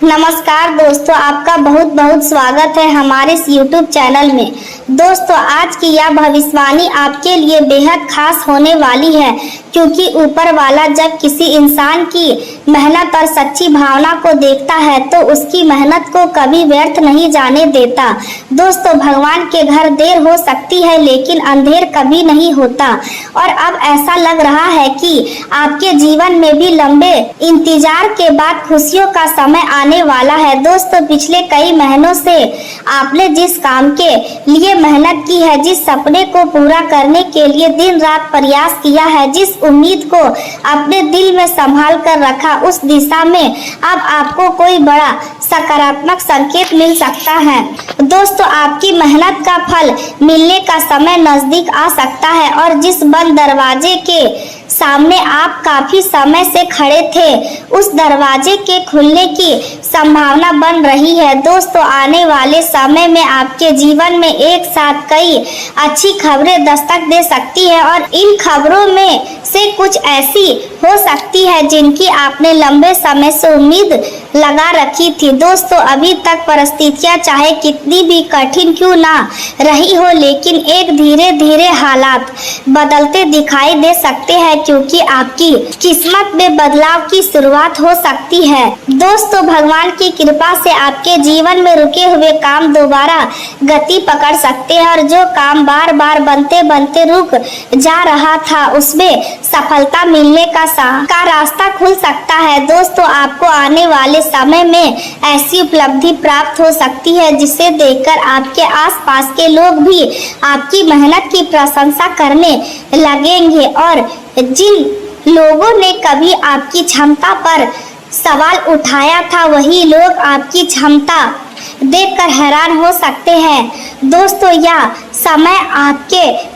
नमस्कार दोस्तों, आपका बहुत बहुत स्वागत है हमारे इस YouTube चैनल में। दोस्तों, आज की यह भविष्यवाणी आपके लिए बेहद खास होने वाली है, क्योंकि ऊपर वाला जब किसी इंसान की मेहनत और सच्ची भावना को देखता है तो उसकी मेहनत को कभी व्यर्थ नहीं जाने देता। दोस्तों, भगवान के घर देर हो सकती है लेकिन अंधेर कभी नहीं होता। और अब ऐसा लग रहा है कि आपके जीवन में भी लंबे इंतजार के बाद खुशियों का समय आने वाला है। दोस्तों, पिछले कई महीनों से आपने जिस काम के लिए मेहनत की है, जिस सपने को पूरा करने के लिए दिन रात प्रयास किया है, जिस उम्मीद को अपने दिल में संभाल कर रखा, उस दिशा में अब आपको कोई बड़ा सकारात्मक संकेत मिल सकता है। दोस्तों, आपकी मेहनत का फल मिलने का समय नजदीक आ सकता है और जिस बंद दरवाजे के सामने आप काफी समय से खड़े थे, उस दरवाजे के खुलने की संभावना बन रही है। दोस्तों, आने वाले समय में आपके जीवन में एक साथ कई अच्छी खबरें दस्तक दे सकती है और इन खबरों में से कुछ ऐसी हो सकती है जिनकी आपने लंबे समय से उम्मीद लगा रखी थी। दोस्तों, अभी तक परिस्थितियां चाहे कितनी भी कठिन क्यों ना रही हो, लेकिन एक धीरे धीरे हालात बदलते दिखाई दे सकते हैं, क्योंकि आपकी किस्मत में बदलाव की शुरुआत हो सकती है। दोस्तों, भगवान की कृपा से आपके जीवन में रुके हुए काम दोबारा गति पकड़ सकते हैं और जो काम बार बार बनते बनते रुक जा रहा था, उसमें सफलता मिलने का रास्ता खुल सकता है। दोस्तों, आपको आने वाले समय में ऐसी उपलब्धि प्राप्त हो सकती है जिसे देखकर आपके आसपास के लोग भी आपकी मेहनत की प्रशंसा करने लगेंगे और जिन लोगों ने कभी आपकी क्षमता पर सवाल उठाया था, वही लोग आपकी क्षमता देखकर हैरान हो सकते हैं। दोस्तों, यह समय आपके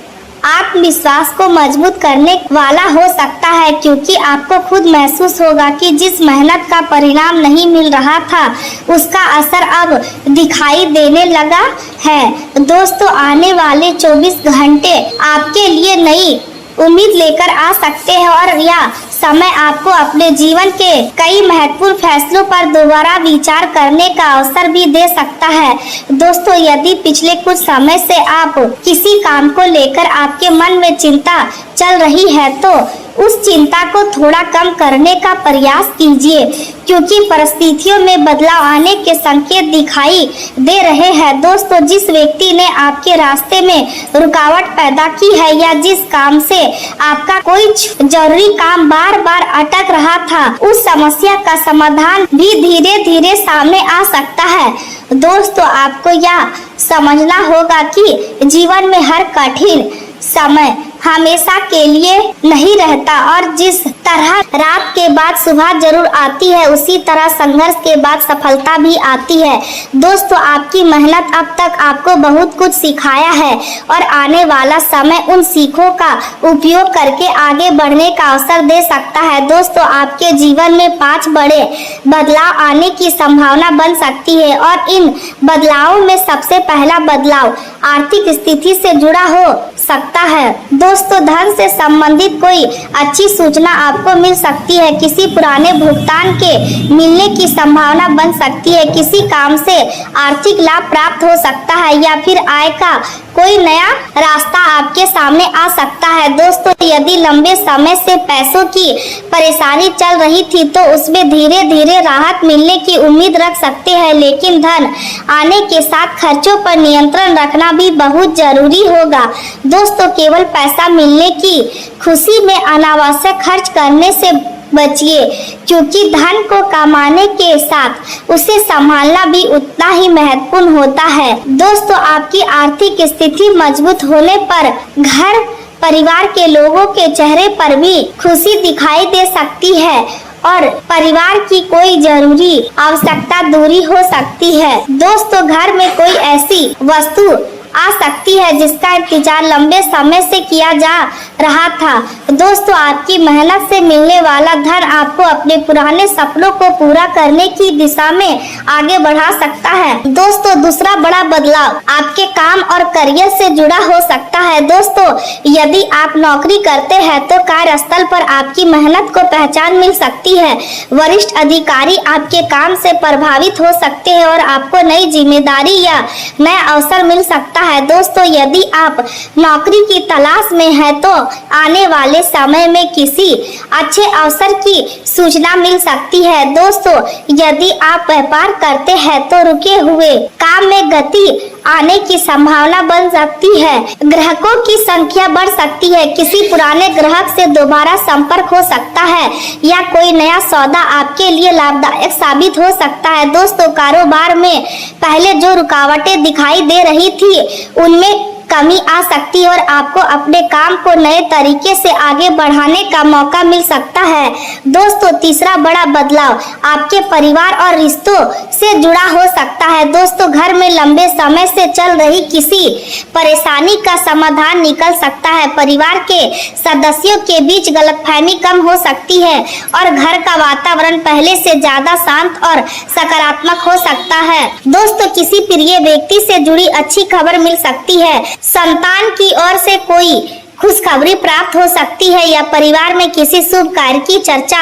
आत्मविश्वास को मजबूत करने वाला हो सकता है, क्योंकि आपको खुद महसूस होगा कि जिस मेहनत का परिणाम नहीं मिल रहा था, उसका असर अब दिखाई देने लगा है। दोस्तों, आने वाले 24 घंटे आपके लिए नई उम्मीद लेकर आ सकते हैं और यह समय आपको अपने जीवन के कई महत्वपूर्ण फैसलों पर दोबारा विचार करने का अवसर भी दे सकता है। दोस्तों, यदि पिछले कुछ समय से आप किसी काम को लेकर आपके मन में चिंता चल रही है, तो उस चिंता को थोड़ा कम करने का प्रयास कीजिए, क्योंकि परिस्थितियों में बदलाव आने के संकेत दिखाई दे रहे हैं। दोस्तों, जिस व्यक्ति ने आपके रास्ते में रुकावट पैदा की है या जिस काम से आपका कोई जरूरी काम बार बार अटक रहा था, उस समस्या का समाधान भी धीरे धीरे सामने आ सकता है। दोस्तों, आपको यह समझना होगा कि जीवन में हर कठिन समय हमेशा के लिए नहीं रहता और जिस तरह रात के बाद सुबह जरूर आती है, उसी तरह संघर्ष के बाद सफलता भी आती है। दोस्तों, आपकी मेहनत अब तक आपको बहुत कुछ सिखाया है और आने वाला समय उन सीखों का उपयोग करके आगे बढ़ने का अवसर दे सकता है। दोस्तों, आपके जीवन में 5 बड़े बदलाव आने की संभावना बन सकती है और इन बदलावों में सबसे पहला बदलाव आर्थिक स्थिति से जुड़ा हो सकता है। दोस्तों, धन से संबंधित कोई अच्छी सूचना आपको मिल सकती है। किसी पुराने भुगतान के मिलने की संभावना बन सकती है। किसी काम से आर्थिक लाभ प्राप्त हो सकता है या फिर आय का कोई नया रास्ता आपके सामने आ सकता है। दोस्तों, यदि लंबे समय से पैसों की परेशानी चल रही थी, तो उसमें धीरे धीरे राहत मिलने की उम्मीद रख सकते हैं, लेकिन धन आने के साथ खर्चों पर नियंत्रण रखना भी बहुत जरूरी होगा। दोस्तों, केवल पैसा मिलने की खुशी में अनावश्यक खर्च करने से बचिए, क्योंकि धन को कमाने के साथ उसे संभालना भी उतना ही महत्वपूर्ण होता है। दोस्तों, आपकी आर्थिक स्थिति मजबूत होने पर घर परिवार के लोगों के चेहरे पर भी खुशी दिखाई दे सकती है और परिवार की कोई जरूरी आवश्यकता दूरी हो सकती है। दोस्तों, घर में कोई ऐसी वस्तु आ सकती है जिसका इंतजार लंबे समय से किया जा रहा था। दोस्तों आपकी मेहनत से मिलने वाला धन आपको अपने पुराने सपनों को पूरा करने की दिशा में आगे बढ़ा सकता है। दोस्तों दूसरा बड़ा बदलाव आपके काम और करियर से जुड़ा हो सकता है। दोस्तों यदि आप नौकरी करते हैं तो कार्यस्थल पर आपकी मेहनत को पहचान मिल सकती है। वरिष्ठ अधिकारी आपके काम से प्रभावित हो सकते हैं और आपको नई जिम्मेदारी या नया अवसर मिल सकता है। दोस्तों यदि आप नौकरी की तलाश में हैं तो आने वाले समय में किसी अच्छे अवसर की सूचना मिल सकती है। दोस्तों यदि आप व्यापार करते हैं तो रुके हुए काम में गति आने की संभावना बन सकती है। ग्राहकों की संख्या बढ़ सकती है। किसी पुराने ग्राहक से दोबारा संपर्क हो सकता है या कोई नया सौदा आपके लिए लाभदायक साबित हो सकता है। दोस्तों कारोबार में पहले जो रुकावटें दिखाई दे रही थी उनमें कमी आ सकती है और आपको अपने काम को नए तरीके से आगे बढ़ाने का मौका मिल सकता है। दोस्तों तीसरा बड़ा बदलाव आपके परिवार और रिश्तों से जुड़ा हो सकता है। दोस्तों घर में लंबे समय से चल रही किसी परेशानी का समाधान निकल सकता है। परिवार के सदस्यों के बीच गलतफहमी कम हो सकती है और घर का वातावरण पहले से ज्यादा शांत और सकारात्मक हो सकता है। दोस्तों किसी प्रिय व्यक्ति से जुड़ी अच्छी खबर मिल सकती है। संतान की ओर से कोई खुशखबरी प्राप्त हो सकती है या परिवार में किसी शुभ कार्य की चर्चा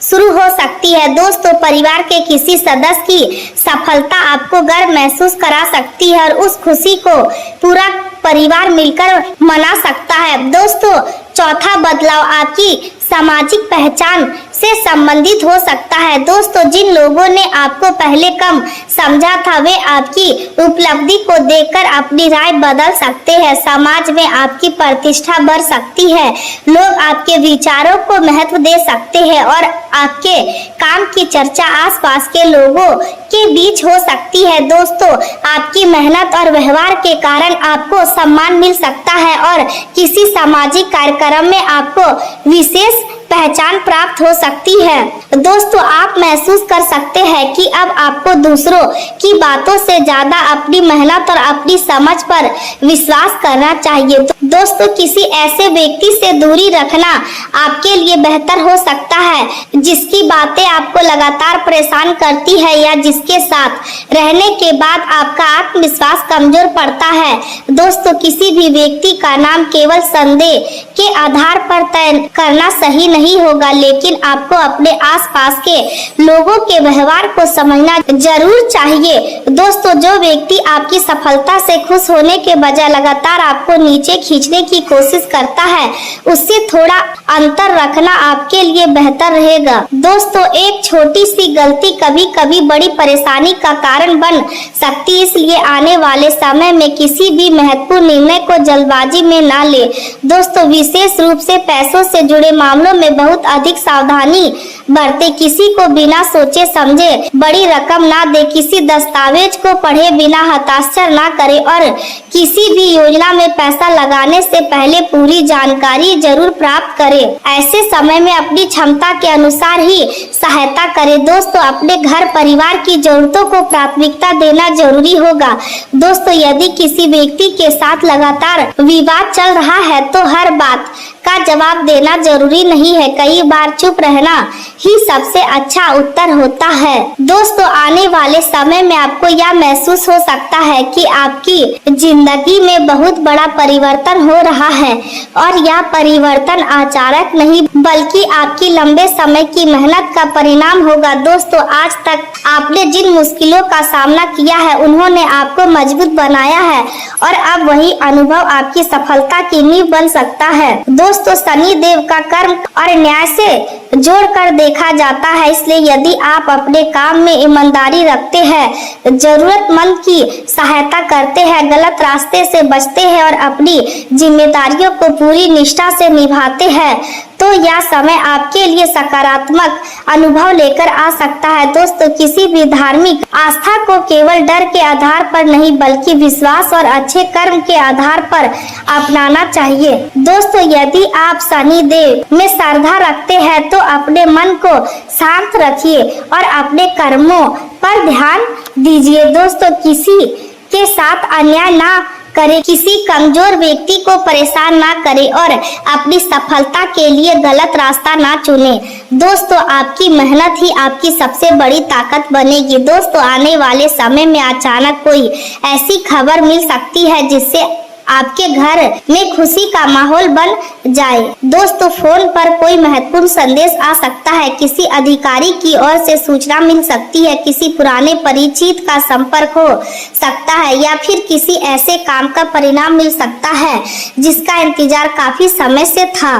शुरू हो सकती है। दोस्तों परिवार के किसी सदस्य की सफलता आपको गर्व महसूस करा सकती है और उस खुशी को पूरा परिवार मिलकर मना सकता है। दोस्तों चौथा बदलाव आपकी सामाजिक पहचान से संबंधित हो सकता है। दोस्तों जिन लोगों ने आपको पहले कम समझा था वे आपकी उपलब्धि को देखकर अपनी राय बदल सकते हैं। समाज में आपकी प्रतिष्ठा बढ़ सकती है। लोग आपके विचारों को महत्व दे सकते हैं और आपके काम की चर्चा आसपास के लोगों के बीच हो सकती है। दोस्तों आपकी मेहनत और व्यवहार के कारण आपको सम्मान मिल सकता है और किसी सामाजिक कार्यक्रम में आपको विशेष पहचान प्राप्त हो सकती है। दोस्तों आप महसूस कर सकते हैं कि अब आपको दूसरों की बातों से ज्यादा अपनी मेहनत और अपनी समझ पर विश्वास करना चाहिए। दोस्तों किसी ऐसे व्यक्ति से दूरी रखना आपके लिए बेहतर हो सकता है जिसकी बातें आपको लगातार परेशान करती है या जिसके साथ रहने के बाद आपका आत्मविश्वास कमजोर पड़ता है। दोस्तों किसी भी व्यक्ति का नाम केवल संदेह के आधार पर तय करना सही नहीं होगा, लेकिन आपको अपने आसपास के लोगों के व्यवहार को समझना जरूर चाहिए। दोस्तों जो व्यक्ति आपकी सफलता से खुश होने के बजाय लगातार आपको नीचे खींचने की कोशिश करता है उससे थोड़ा अंतर रखना आपके लिए बेहतर रहेगा। दोस्तों एक छोटी सी गलती कभी कभी बड़ी परेशानी का कारण बन सकती है, इसलिए आने वाले समय में किसी भी महत्वपूर्ण निर्णय को जल्दबाजी में ना ले। दोस्तों विशेष रूप से पैसों से जुड़े मामलों में बहुत अधिक सावधानी बरते। किसी को बिना सोचे समझे बड़ी रकम ना दे, किसी दस्तावेज को पढ़े बिना हस्ताक्षर ना करे और किसी भी योजना में पैसा लगाने से पहले पूरी जानकारी जरूर प्राप्त करे। ऐसे समय में अपनी क्षमता के अनुसार ही सहायता करे। दोस्तों अपने घर परिवार की जरूरतों को प्राथमिकता देना जरूरी होगा। दोस्तों यदि किसी व्यक्ति के साथ लगातार विवाद चल रहा है तो हर बात का जवाब देना जरूरी नहीं है, कई बार चुप रहना ही सबसे अच्छा उत्तर होता है। दोस्तों आने वाले समय में आपको यह महसूस हो सकता है कि आपकी जिंदगी में बहुत बड़ा परिवर्तन हो रहा है और यह परिवर्तन अचानक नहीं बल्कि आपकी लंबे समय की मेहनत का परिणाम होगा। दोस्तों आज तक आपने जिन मुश्किलों का सामना किया है उन्होंने आपको मजबूत बनाया है और अब वही अनुभव आपकी सफलता की नींव बन सकता है। दोस्तों शनि देव का कर्म और न्याय से जोड़कर देखा जाता है, इसलिए यदि आप अपने काम में ईमानदारी रखते हैं, जरूरतमंद की सहायता करते हैं, गलत रास्ते से बचते हैं और अपनी जिम्मेदारियों को पूरी निष्ठा से निभाते हैं तो यह समय आपके लिए सकारात्मक अनुभव लेकर आ सकता है। दोस्तों किसी भी धार्मिक आस्था को केवल डर के आधार पर नहीं बल्कि विश्वास और अच्छे कर्म के आधार पर अपनाना चाहिए। दोस्तों यदि आप शनि देव में श्रद्धा रखते हैं तो अपने मन को शांत रखिए और अपने कर्मों पर ध्यान दीजिए। दोस्तों किसी के साथ अन्याय ना करे, किसी कमजोर व्यक्ति को परेशान ना करे और अपनी सफलता के लिए गलत रास्ता ना चुने। दोस्तों, आपकी मेहनत ही आपकी सबसे बड़ी ताकत बनेगी। दोस्तों, आने वाले समय में अचानक कोई ऐसी खबर मिल सकती है जिससे आपके घर में खुशी का माहौल बन जाए। दोस्तों, फोन पर कोई महत्वपूर्ण संदेश आ सकता है, किसी अधिकारी की ओर से सूचना मिल सकती है, किसी पुराने परिचित का संपर्क हो सकता है या फिर किसी ऐसे काम का परिणाम मिल सकता है जिसका इंतजार काफी समय से था।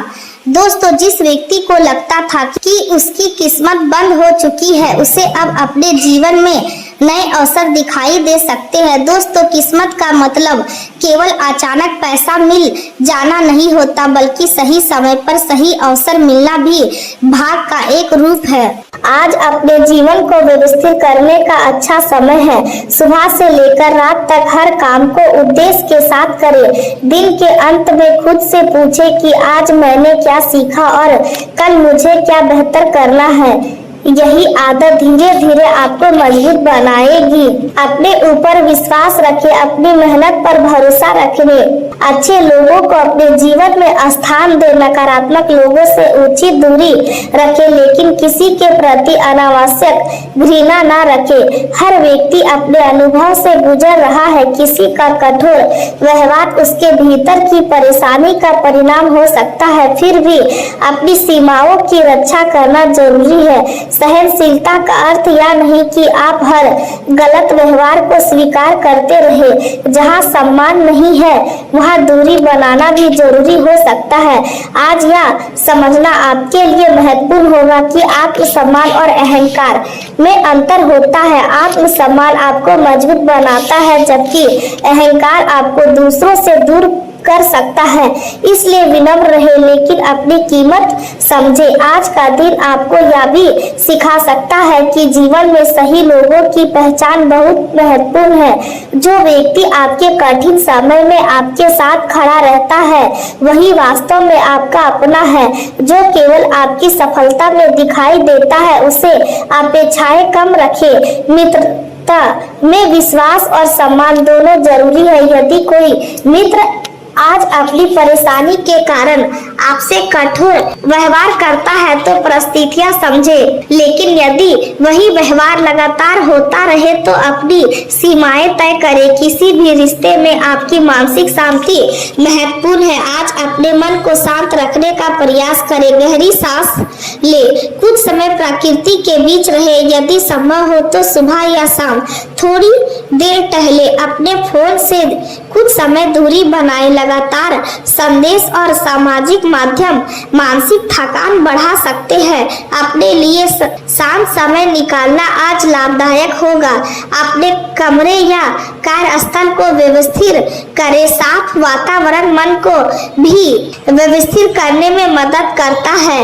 दोस्तों, जिस व्यक्ति को लगता था कि उसकी किस्मत बंद हो चुकी है, उसे अब अपने जीवन में नए अवसर दिखाई दे सकते हैं। दोस्तों, किस्मत का मतलब केवल अचानक पैसा मिल जाना नहीं होता, बल्कि सही समय पर सही अवसर मिलना भी भाग का एक रूप है। आज अपने जीवन को व्यवस्थित करने का अच्छा समय है। सुबह से लेकर रात तक हर काम को उद्देश्य के साथ करें। दिन के अंत में खुद से पूछें कि आज मैंने क्या सीखा और कल मुझे क्या बेहतर करना है। यही आदत धीरे धीरे आपको मजबूत बनाएगी। अपने ऊपर विश्वास रखें, अपनी मेहनत पर भरोसा रखें, अच्छे लोगों को अपने जीवन में स्थान दें, नकारात्मक लोगों से उचित दूरी रखें, लेकिन किसी के प्रति अनावश्यक घृणा न रखें। हर व्यक्ति अपने अनुभव से गुजर रहा है, किसी का कठोर व्यवहार उसके भीतर की परेशानी का परिणाम हो सकता है। फिर भी अपनी सीमाओं की रक्षा करना जरूरी है। सहनशीलता का अर्थ यह नहीं कि आप हर गलत व्यवहार को स्वीकार करते रहे। जहां सम्मान नहीं है वहां दूरी बनाना भी जरूरी हो सकता है। आज यह समझना आपके लिए महत्वपूर्ण होगा कि आत्मसम्मान और अहंकार में अंतर होता है। आत्मसम्मान आपको मजबूत बनाता है, जबकि अहंकार आपको दूसरों से दूर कर सकता है। इसलिए विनम्र रहे, लेकिन अपनी कीमत समझे। आज का दिन आपको यह भी सिखा सकता है कि जीवन में सही लोगों की पहचान बहुत महत्वपूर्ण है। जो व्यक्ति आपके कठिन समय में आपके साथ खड़ा रहता है, वही वास्तव में आपका अपना है। जो केवल आपकी सफलता में दिखाई देता है, उसे अपेक्षाएं कम रखें। मित्रता में विश्वास और सम्मान दोनों जरूरी है। यदि कोई मित्र आज अपनी परेशानी के कारण आपसे कठोर व्यवहार करता है तो परिस्थितियां समझे, लेकिन यदि वही व्यवहार लगातार होता रहे तो अपनी सीमाएं तय करें। किसी भी रिश्ते में आपकी मानसिक शांति महत्वपूर्ण है। आज अपने मन को शांत रखने का प्रयास करें, गहरी सांस ले, कुछ समय प्रकृति के बीच रहे। यदि संभव हो तो सुबह या शाम थोड़ी देर टहले। अपने फोन से कुछ समय दूरी बनाए। लगातार संदेश और सामाजिक माध्यम मानसिक थकान बढ़ा सकते हैं। अपने लिए शांत समय निकालना आज लाभदायक होगा। अपने कमरे या कार्यस्थल को व्यवस्थित करें। साफ वातावरण मन को भी व्यवस्थित करने में मदद करता है।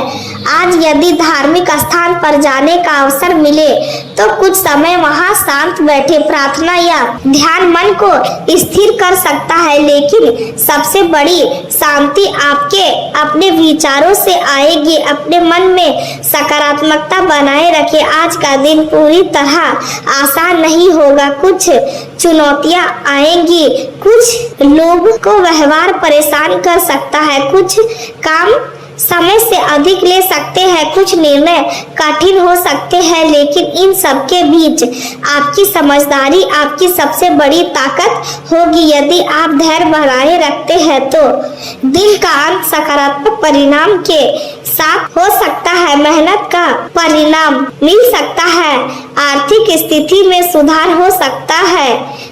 आज यदि धार्मिक स्थान पर जाने का अवसर मिले तो कुछ समय वहां शांत बैठे। प्रार्थना या ध्यान मन को स्थिर कर सकता है, लेकिन सबसे बड़ी शांति आपके अपने विचारों से आएगी। अपने मन में सकारात्मकता बनाए रखें। आज का दिन पूरी तरह आसान नहीं होगा। कुछ चुनौतियां आएंगी, कुछ लोगों को व्यवहार परेशान कर सकता है, कुछ काम समय से अधिक ले सकते हैं, कुछ निर्णय कठिन हो सकते हैं, लेकिन इन सब के बीच आपकी समझदारी आपकी सबसे बड़ी ताकत होगी। यदि आप धैर्य बनाए रखते हैं तो दिन का अंत सकारात्मक परिणाम के साथ हो सकता है। मेहनत का परिणाम मिल सकता है, आर्थिक स्थिति में सुधार हो सकता है,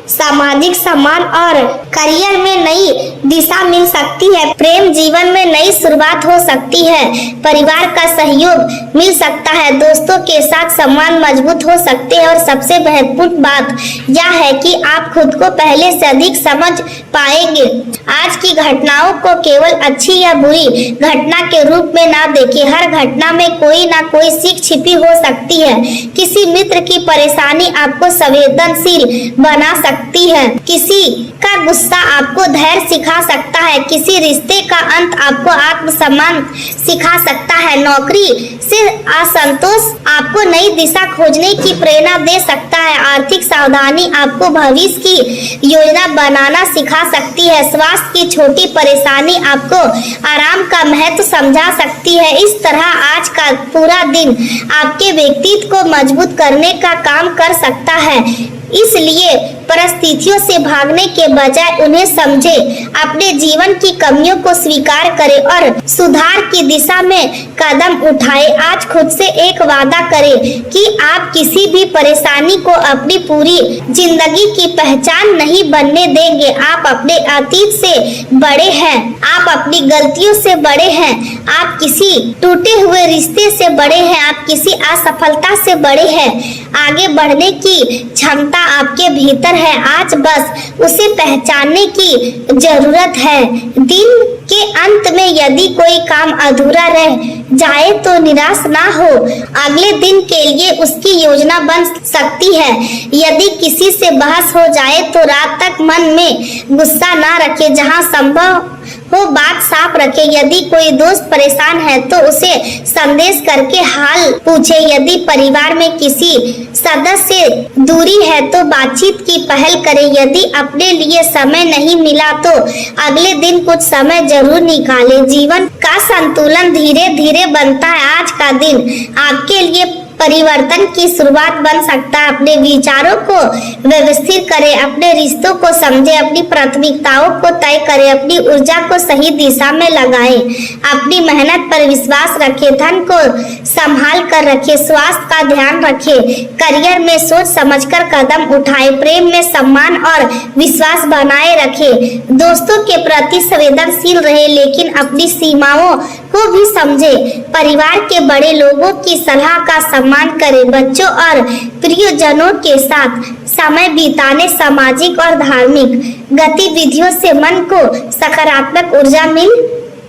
सामाजिक सम्मान और करियर में नई दिशा मिल सकती है, प्रेम जीवन में नई शुरुआत हो सकती है, परिवार का सहयोग मिल सकता है, दोस्तों के साथ संबंध मजबूत हो सकते हैं और सबसे महत्वपूर्ण बात यह है कि आप खुद को पहले से अधिक समझ पाएंगे। आज की घटनाओं को केवल अच्छी या बुरी घटना के रूप में ना देखें। हर घटना में कोई ना कोई सीख छिपी हो सकती है। किसी मित्र की परेशानी आपको संवेदनशील बना सकती है, किसी का का गुस्सा आपको धैर्य सिखा सकता है, किसी रिश्ते का अंत आपको आत्मसम्मान सिखा सकता है, नौकरी से असंतोष आपको नई दिशा खोजने की प्रेरणा दे सकता है, आर्थिक सावधानी आपको भविष्य की योजना बनाना सिखा सकती है, स्वास्थ्य की छोटी परेशानी आपको आराम का महत्व समझा सकती है। इस तरह आज का पूरा दिन आपके व्यक्तित्व को मजबूत करने का काम कर सकता है। इसलिए परिस्थितियों से भागने के बजाय उन्हें समझे, अपने जीवन की कमियों को स्वीकार करें और सुधार की दिशा में कदम उठाए। आज खुद से एक वादा करें कि आप किसी भी परेशानी को अपनी पूरी जिंदगी की पहचान नहीं बनने देंगे। आप अपने अतीत से बड़े हैं, आप अपनी गलतियों से बड़े हैं, आप किसी टूटे हुए रिश्ते से बड़े हैं, आप किसी असफलता से बड़े हैं। आगे बढ़ने की क्षमता आपके भीतर है, आज बस उसे पहचानने की जरूरत है। दिन के अंत में यदि कोई काम अधूरा रह जाए तो निराश ना हो, अगले दिन के लिए उसकी योजना बन सकती है। यदि किसी से बहस हो जाए तो रात तक मन में गुस्सा ना रखे, जहां संभव हो बात साफ रखे। यदि कोई दोस्त परेशान है तो उसे संदेश करके हाल पूछे। यदि परिवार में किसी सदस्य दूरी है तो बातचीत की पहल करें। यदि अपने लिए समय नहीं मिला तो अगले दिन कुछ समय जरूर निकालें। जीवन का संतुलन धीरे धीरे बनता है। आज का दिन आपके लिए परिवर्तन की शुरुआत बन सकता है। अपने विचारों को व्यवस्थित करें, अपने रिश्तों को समझें, अपनी प्राथमिकताओं को तय करें, अपनी ऊर्जा को सही दिशा में लगाएं, अपनी मेहनत पर विश्वास रखें, धन को संभाल कर रखें, स्वास्थ्य का ध्यान रखें, करियर में सोच समझकर कदम उठाएं, प्रेम में सम्मान और विश्वास बनाए रखें, दोस्तों के प्रति संवेदनशील रहे लेकिन अपनी सीमाओं को भी समझे, परिवार के बड़े लोगों की सलाह का सम्मान करें, बच्चों और प्रियजनों के साथ समय बिताने, सामाजिक और धार्मिक गतिविधियों से मन को सकारात्मक ऊर्जा मिल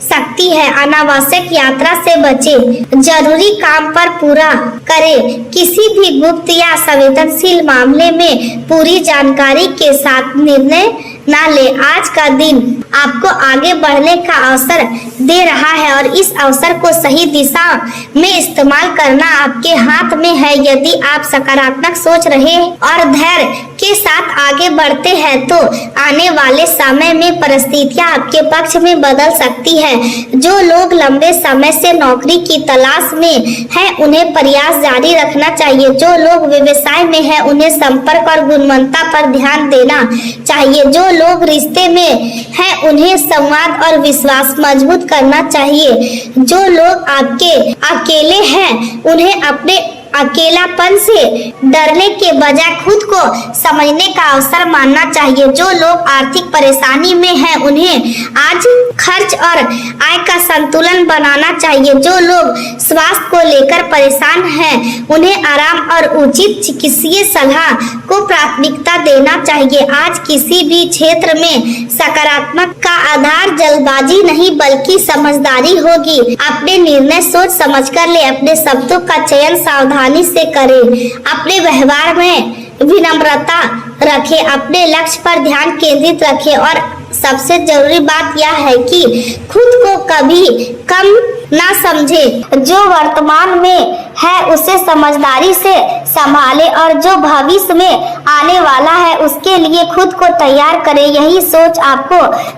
सकती है। अनावश्यक यात्रा से बचें, जरूरी काम पर पूरा करें, किसी भी गुप्त या संवेदनशील मामले में पूरी जानकारी के साथ निर्णय ना ले। आज का दिन आपको आगे बढ़ने का अवसर दे रहा है और इस अवसर को सही दिशा में इस्तेमाल करना आपके हाथ में है। यदि आप सकारात्मक सोच रहे और धैर्य के साथ आगे बढ़ते हैं तो आने वाले समय में परिस्थितियां आपके पक्ष में बदल सकती है। जो लोग लंबे समय से नौकरी की तलाश में हैं उन्हें प्रयास जारी रखना चाहिए। जो लोग व्यवसाय में हैं उन्हें संपर्क और गुणवत्ता पर ध्यान देना चाहिए। जो लोग रिश्ते में हैं उन्हें संवाद और विश्वास मजबूत करना चाहिए। जो लोग आपके अकेले हैं उन्हें अपने अकेलापन से डरने के बजाय खुद को समझने का अवसर मानना चाहिए। जो लोग आर्थिक परेशानी में हैं उन्हें आज खर्च और आय का संतुलन बनाना चाहिए। जो लोग स्वास्थ्य को लेकर परेशान हैं उन्हें आराम और उचित चिकित्सीय सलाह को प्राथमिकता देना चाहिए। आज किसी भी क्षेत्र में सकारात्मक का आधार जल्दबाजी नहीं बल्कि समझदारी होगी। अपने निर्णय सोच समझकर ले, अपने शब्दों का चयन सावधानी से करें, अपने व्यवहार में विनम्रता रखें, अपने लक्ष्य पर ध्यान केंद्रित रखें और सबसे जरूरी बात यह है कि खुद को कभी कम ना समझे। जो वर्तमान में है उसे समझदारी से संभाले और जो भविष्य में आने वाला है उसके लिए खुद को तैयार करें। यही सोच आपको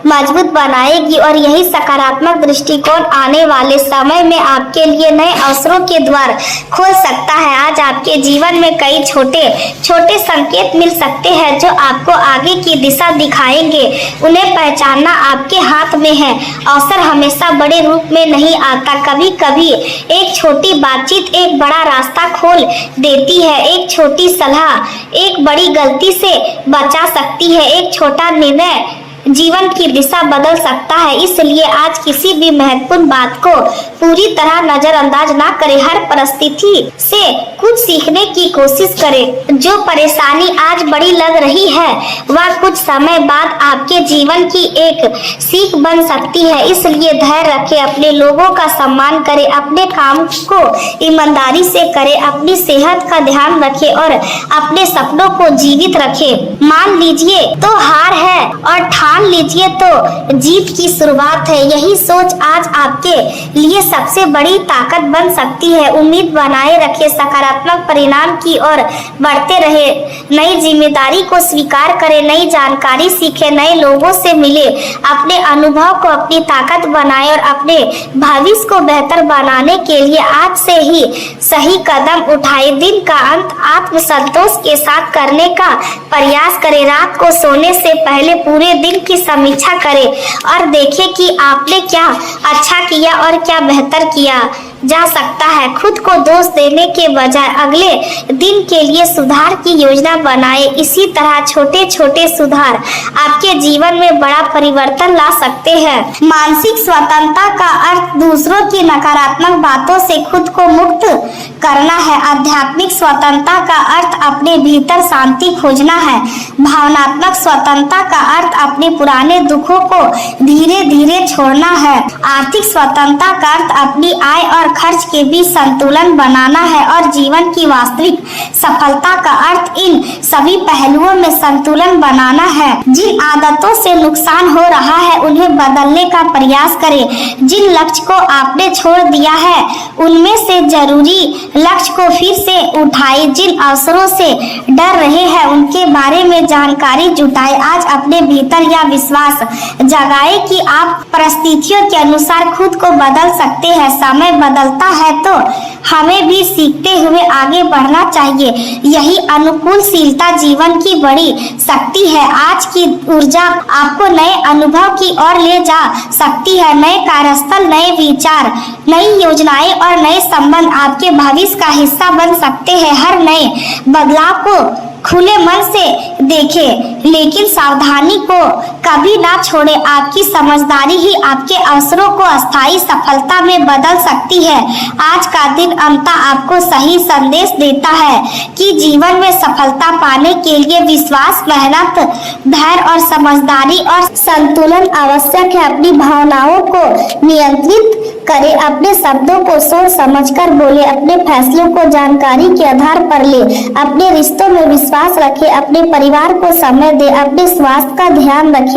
मजबूत बनाएगी और यही सकारात्मक दृष्टिकोण आने वाले समय में आपके लिए नए अवसरों के द्वार खोल सकता है। आज आपके जीवन में कई छोटे छोटे संकेत मिल सकते हैं जो आपको आगे की दिशा दिखाएंगे। उन्हें पहचानना आपके हाथ में है। अवसर हमेशा बड़े रूप में नहीं आता, कभी कभी एक छोटी बातचीत एक बड़ा रास्ता खोल देती है। एक छोटी सलाह एक बड़ी गलती से बचा सकती है। एक छोटा निर्णय जीवन की दिशा बदल सकता है। इसलिए आज किसी भी महत्वपूर्ण बात को पूरी तरह नजरअंदाज ना करें। हर परिस्थिति से कुछ सीखने की कोशिश करें। जो परेशानी आज बड़ी लग रही है वह कुछ समय बाद आपके जीवन की एक सीख बन सकती है। इसलिए धैर्य रखें, अपने लोगों का सम्मान करें, अपने काम को ईमानदारी से करें, अपनी सेहत का ध्यान रखें और अपने सपनों को जीवित रखें। मान लीजिए तो हार है और ठान लीजिए तो जीत की शुरुआत है। यही सोच आज आपके लिए सबसे बड़ी ताकत बन सकती है। उम्मीद बनाए रखें, सकारात्मक परिणाम की ओर बढ़ते रहे, नई जिम्मेदारी को स्वीकार करें, नई जानकारी सीखें, नए लोगों से मिले, अपने अनुभव को अपनी ताकत बनाएं और अपने भविष्य को बेहतर बनाने के लिए आज से ही सही कदम उठाएं। दिन का अंत आत्मसंतोष के साथ करने का प्रयास करें। रात को सोने से पहले पूरे दिन की समीक्षा करें और देखें कि आपने क्या अच्छा किया और क्या बेहतर किया जा सकता है। खुद को दोष देने के बजाय अगले दिन के लिए सुधार की योजना बनाएं। इसी तरह छोटे छोटे सुधार आपके जीवन में बड़ा परिवर्तन ला सकते हैं। मानसिक स्वतंत्रता का अर्थ दूसरों की नकारात्मक बातों से खुद को मुक्त करना है। आध्यात्मिक स्वतंत्रता का अर्थ अपने भीतर शांति खोजना है। भावनात्मक स्वतंत्रता का अर्थ अपने पुराने दुखों को धीरे धीरे छोड़ना है। आर्थिक स्वतंत्रता का अर्थ अपनी आय और खर्च के बीच संतुलन बनाना है और जीवन की वास्तविक सफलता का अर्थ इन सभी पहलुओं में संतुलन बनाना है। जिन आदतों से नुकसान हो रहा है उन्हें बदलने का प्रयास करें। जिन लक्ष्य को आपने छोड़ दिया है उनमें से जरूरी लक्ष्य को फिर से उठाएं। जिन अवसरों से डर रहे हैं उनके बारे में जानकारी जुटाएं। आज अपने भीतर यह विश्वास जगाएं कि आप परिस्थितियों के अनुसार खुद को बदल सकते हैं। समय बदलता है तो हमें भी सीखते हुए आगे बढ़ना चाहिए। यही अनुकूलशीलता जीवन की बड़ी शक्ति है। आज की ऊर्जा आपको नए अनुभव की ओर ले जा सकती है। नए कार्यस्थल, नए विचार, नई योजनाएं और नए संबंध आपके भविष्य का हिस्सा बन सकते हैं। हर नए बदलाव को खुले मन से देखें, लेकिन सावधानी को कभी ना छोड़ें। आपकी समझदारी ही आपके अवसरों को अस्थायी सफलता में बदल सकती है। आज का दिन अंततः आपको सही संदेश देता है कि जीवन में सफलता पाने के लिए विश्वास, मेहनत, धैर्य और समझदारी और संतुलन आवश्यक है। अपनी भावनाओं को नियंत्रित करें, अपने शब्दों को सोच समझकर बोले, अपने फैसलों को जानकारी के आधार पर ले, अपने रिश्तों में विश्वास रखें, अपने परिवार को समय दें, अपने स्वास्थ्य का ध्यान रखें,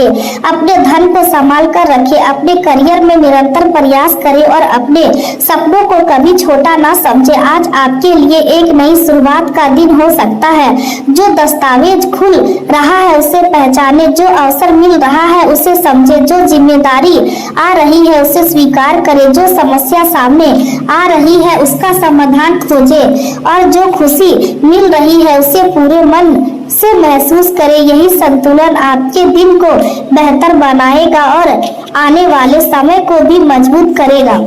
अपने धन को संभाल कर रखें, अपने करियर में निरंतर प्रयास करें और अपने सपनों को कभी छोटा ना समझें। आज आपके लिए एक नई शुरुआत का दिन हो सकता है। जो दस्तावेज खुल रहा है उसे पहचाने, जो अवसर मिल रहा है उसे समझे, जो जिम्मेदारी आ रही है उसे स्वीकार करें, जो समस्या सामने आ रही है उसका समाधान खोजे और जो खुशी मिल रही है उसे पूरे मन से महसूस करें। यही संतुलन आपके दिन को बेहतर बनाएगा और आने वाले समय को भी मजबूत करेगा।